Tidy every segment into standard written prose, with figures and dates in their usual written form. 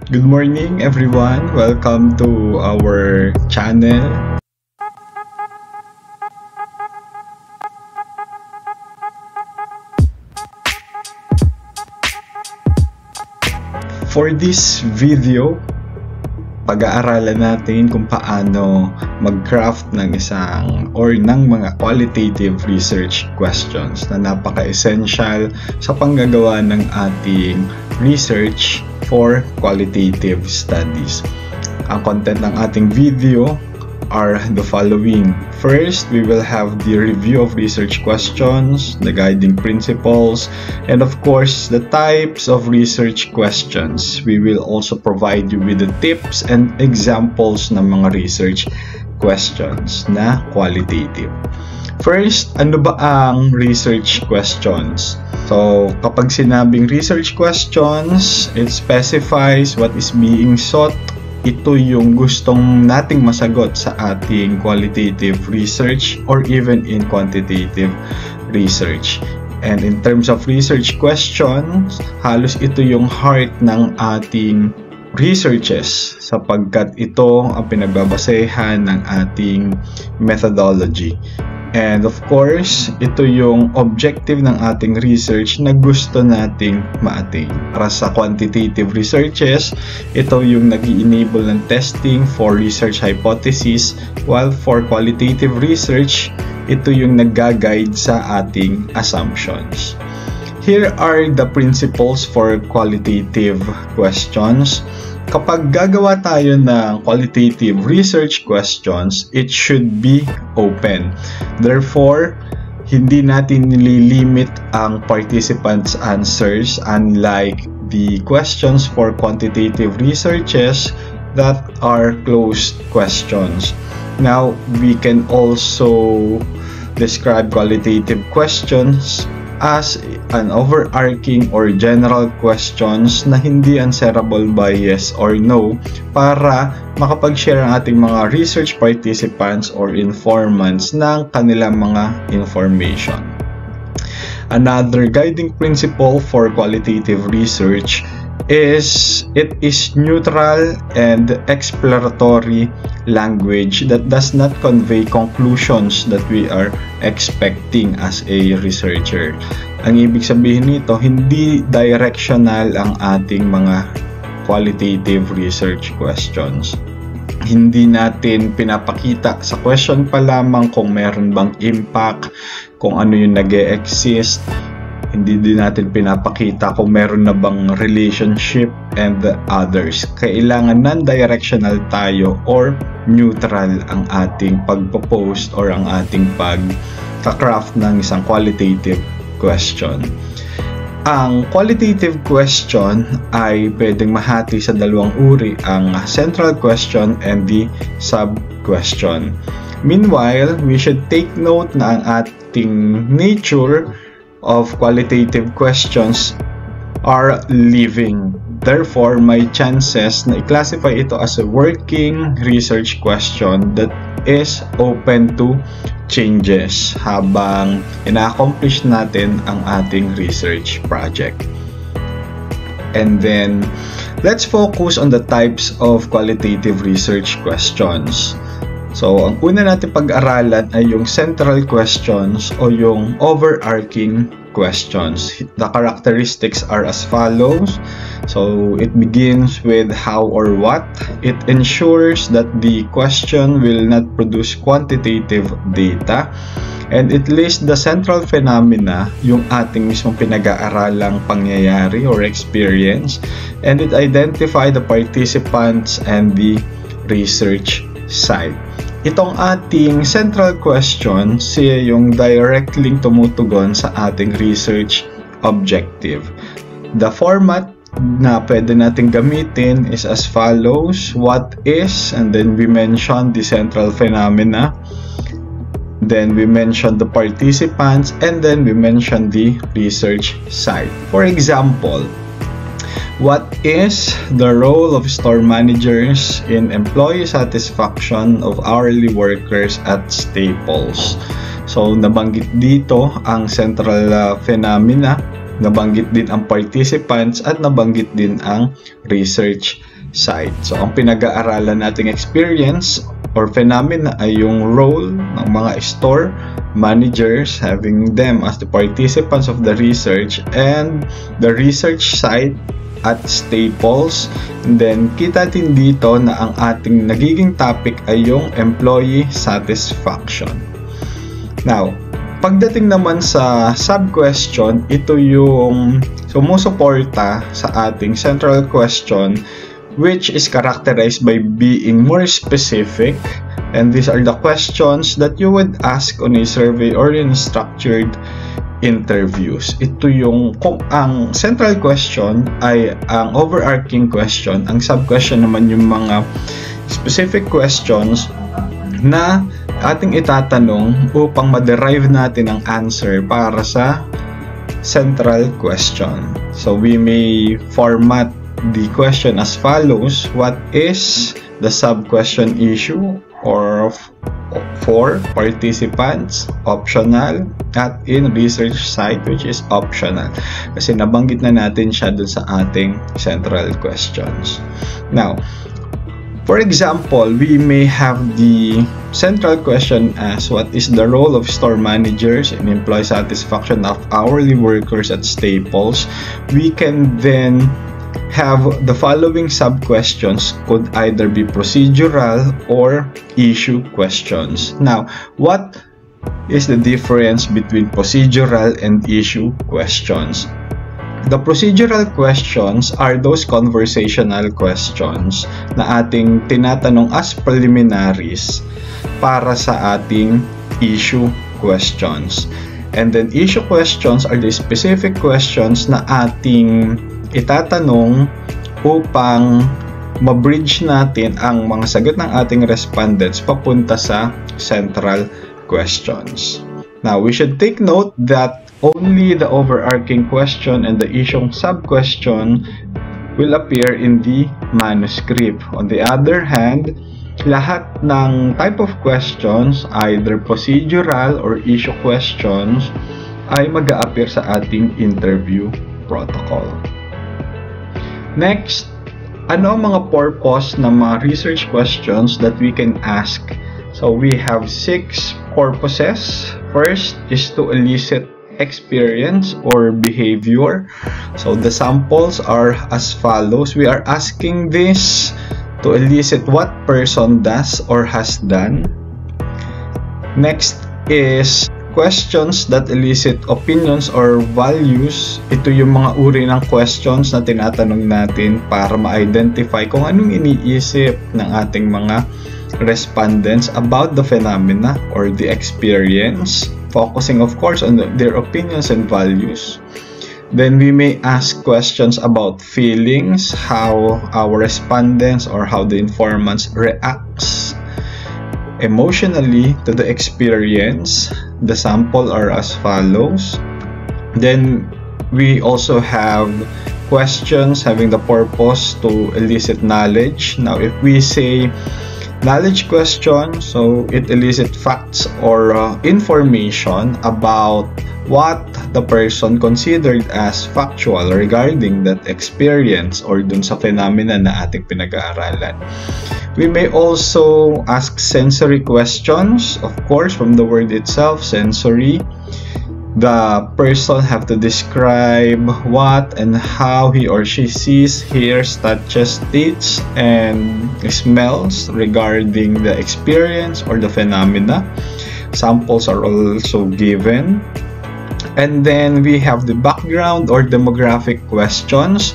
Good morning everyone, welcome to our channel. For this video, pag-aaralan natin kung paano mag-craft ng ng mga qualitative research questions na napaka-essential sa panggagawa ng ating research for qualitative studies. Ang content ng ating video are the following. First, we will have the review of research questions, the guiding principles, and of course, the types of research questions. We will also provide you with the tips and examples ng mga research questions na qualitative. First, ano ba ang research questions? So, kapag sinabing research questions, it specifies what is being sought. Ito yung gustong nating masagot sa ating qualitative research or even in quantitative research. And in terms of research questions, halos ito yung heart ng ating researches sapagkat ito ang pinagbabasehan ng ating methodology. And of course, ito yung objective ng ating research na gusto nating ma-attain. Para sa quantitative researches, ito yung nag-i-enable ng testing for research hypothesis, while for qualitative research, ito yung nag-guide sa ating assumptions. Here are the principles for qualitative questions. Kapag gagawa tayo ng qualitative research questions, it should be open. Therefore, hindi natin nililimit ang participants' answers unlike the questions for quantitative researches that are closed questions. Now, we can also describe qualitative questions as an overarching or general questions na hindi answerable by yes or no para makapag-share ang ating mga research participants or informants ng kanilang mga information. Another guiding principle for qualitative research is it is neutral and exploratory language that does not convey conclusions that we are expecting as a researcher. Ang ibig sabihin nito, hindi directional ang ating mga qualitative research questions. Hindi natin pinapakita sa question pa lamang kung meron bang impact, kung ano yung nag-e-exist. Hindi din natin pinapakita kung meron na bang relationship and others. Kailangan non-directional tayo or neutral ang ating pagpo-post or ang ating pag-craft ng isang qualitative question. Ang qualitative question ay pwedeng mahati sa dalawang uri, ang central question and the sub-question. Meanwhile, we should take note na ang ating nature of qualitative questions are living. Therefore, may chances na i-classify ito as a working research question that is open to changes habang ina-accomplish natin ang ating research project. And then, let's focus on the types of qualitative research questions. So, ang una natin pag-aralan ay yung central questions o yung overarching questions. The characteristics are as follows. So, it begins with how or what. It ensures that the question will not produce quantitative data. And it lists the central phenomena, yung ating mismong pinag-aaralang pangyayari or experience. And it identifies the participants and the research site. Itong ating central question, siya yung directly tumutugon sa ating research objective. The format na pwede natin gamitin is as follows. What is, and then we mention the central phenomena. Then we mention the participants, and then we mention the research site. For example, what is the role of store managers in employee satisfaction of hourly workers at Staples? So, nabanggit dito ang central phenomena nabanggit din ang participants, at nabanggit din ang research site. So, ang pinag-aaralan nating experience or phenomena ay yung role ng mga store managers, having them as the participants of the research, and the research site at Staples. And then, kita din dito na ang ating nagiging topic ay yung employee satisfaction. Now, pagdating naman sa sub-question, ito yung sumusuporta sa ating central question, which is characterized by being more specific, and these are the questions that you would ask on a survey or in structured interviews. Ito yung, kung ang central question ay ang overarching question, ang sub-question naman yung mga specific questions na ating itatanong upang ma-derive natin ang answer para sa central question. So we may format the question as follows: what is the sub-question issue or for participants, optional, at in research site, which is optional. Kasi nabanggit na natin siya dun sa ating central questions. Now, for example, we may have the central question as what is the role of store managers in employee satisfaction of hourly workers at Staples. We can then have the following sub-questions, could either be procedural or issue questions. Now, what is the difference between procedural and issue questions? The procedural questions are those conversational questions na ating tinatanong as preliminaries para sa ating issue questions. And then issue questions are the specific questions na ating itatanong upang ma-bridge natin ang mga sagot ng ating respondents papunta sa central questions. Now, we should take note that only the overarching question and the issue sub-question will appear in the manuscript. On the other hand, lahat ng type of questions, either procedural or issue questions, ay mag-a-appear sa ating interview protocol. Next, ano ang mga purpose ng mga research questions that we can ask? So we have 6 purposes. First is to elicit experience or behavior. So the samples are as follows. We are asking this to elicit what person does or has done. Next is questions that elicit opinions or values. Ito yung mga uri ng questions na tinatanong natin para ma-identify kung anong iniisip ng ating mga respondents about the phenomena or the experience, focusing of course on their opinions and values. Then we may ask questions about feelings, how our respondents or how the informants reacts emotionally to the experience. The sample are as follows. Then we also have questions having the purpose to elicit knowledge. Now, if we say knowledge question, so it elicits facts or information about what the person considered as factual regarding that experience or dun sa phenomena na ating pinag-aaralan. We may also ask sensory questions, of course, from the word itself, sensory. The person have to describe what and how he or she sees, hears, touches, tastes, and smells regarding the experience or the phenomena. Samples are also given. And then we have the background or demographic questions.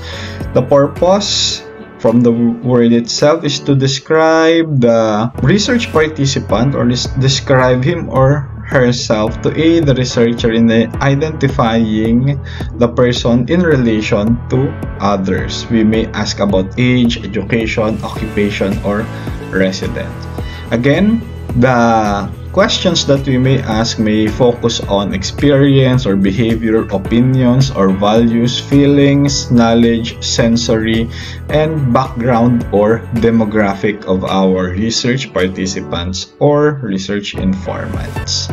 The purpose from the word itself is to describe the research participant or describe him or herself to aid the researcher in identifying the person in relation to others. We may ask about age, education, occupation, or residence. Again, the questions that we may ask may focus on experience or behavior, opinions or values, feelings, knowledge, sensory, and background or demographic of our research participants or research informants.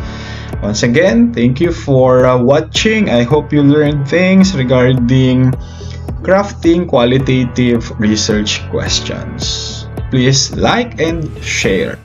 Once again, thank you for watching. I hope you learned things regarding crafting qualitative research questions. Please like and share.